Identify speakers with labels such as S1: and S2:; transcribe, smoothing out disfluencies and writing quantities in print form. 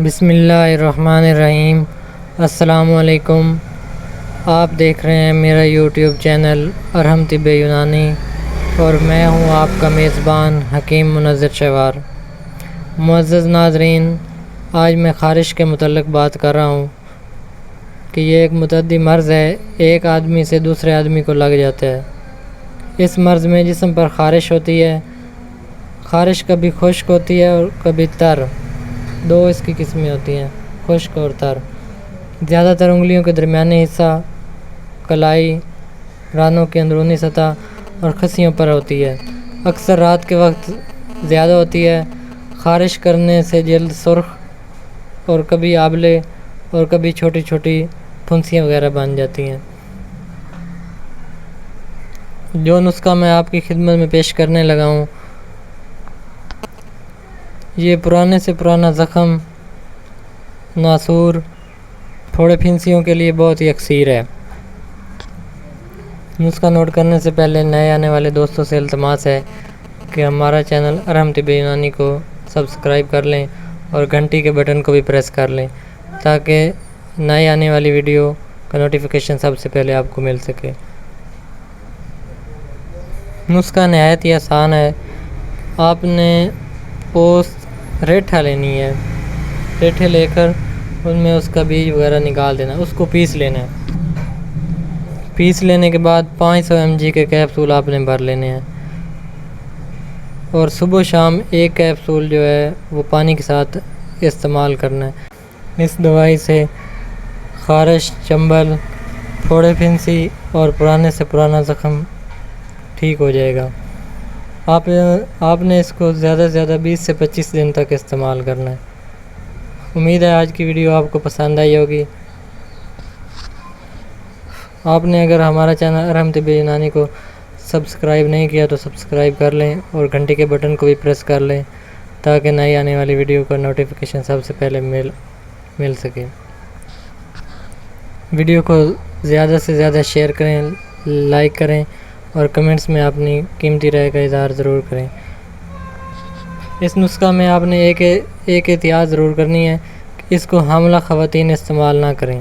S1: بسم اللہ الرحمن الرحیم۔ السلام علیکم۔ آپ دیکھ رہے ہیں میرا یوٹیوب چینل ارحم طب یونانی اور میں ہوں آپ کا میزبان حکیم منظر شوار۔ معزز ناظرین، آج میں خارش کے متعلق بات کر رہا ہوں کہ یہ ایک متعدی مرض ہے، ایک آدمی سے دوسرے آدمی کو لگ جاتا ہے۔ اس مرض میں جسم پر خارش ہوتی ہے۔ خارش کبھی خشک ہوتی ہے اور کبھی تر، دو اس کی قسمیں ہوتی ہیں، خشک اور تر۔ زیادہ تر انگلیوں کے درمیانی حصہ، کلائی، رانوں کی اندرونی سطح اور خصیوں پر ہوتی ہے۔ اکثر رات کے وقت زیادہ ہوتی ہے۔ خارش کرنے سے جلد سرخ اور کبھی آبلے اور کبھی چھوٹی چھوٹی پھنسیاں وغیرہ بن جاتی ہیں۔ جو نسخہ میں آپ کی خدمت میں پیش کرنے لگا ہوں، یہ پرانے سے پرانا زخم، ناسور، پھوڑے پھنسیوں کے لیے بہت ہی اکثیر ہے۔ نسخہ نوٹ کرنے سے پہلے نئے آنے والے دوستوں سے التماس ہے کہ ہمارا چینل ارحم طب یونانی کو سبسکرائب کر لیں اور گھنٹی کے بٹن کو بھی پریس کر لیں تاکہ نئے آنے والی ویڈیو کا نوٹیفیکیشن سب سے پہلے آپ کو مل سکے۔ نسخہ نہایت ہی آسان ہے۔ آپ نے پوست ریٹھا لینی ہے، ریٹھے لے کر ان میں اس کا بیج وغیرہ نکال دینا، اس کو پیس لینا ہے۔ پیس لینے کے بعد 500 mg کے کیپسول آپ نے بھر لینے ہیں اور صبح و شام ایک کیپسول جو ہے وہ پانی کے ساتھ استعمال کرنا ہے۔ اس دوائی سے خارش، چنبل، پھوڑے پھنسی اور پرانے سے پرانا زخم ٹھیک ہو جائے گا۔ آپ نے اس کو زیادہ سے زیادہ 20 سے 25 دن تک استعمال کرنا ہے۔ امید ہے آج کی ویڈیو آپ کو پسند آئی ہوگی۔ آپ نے اگر ہمارا چینل ارحم طب یونانی کو سبسکرائب نہیں کیا تو سبسکرائب کر لیں اور گھنٹی کے بٹن کو بھی پریس کر لیں تاکہ نئی آنے والی ویڈیو کا نوٹیفیکیشن سب سے پہلے مل سکے۔ ویڈیو کو زیادہ سے زیادہ شیئر کریں، لائک کریں اور کمنٹس میں اپنی قیمتی رائے کا اظہار ضرور کریں۔ اس نسخہ میں آپ نے ایک احتیاط ضرور کرنی ہے کہ اس کو حاملہ خواتین استعمال نہ کریں۔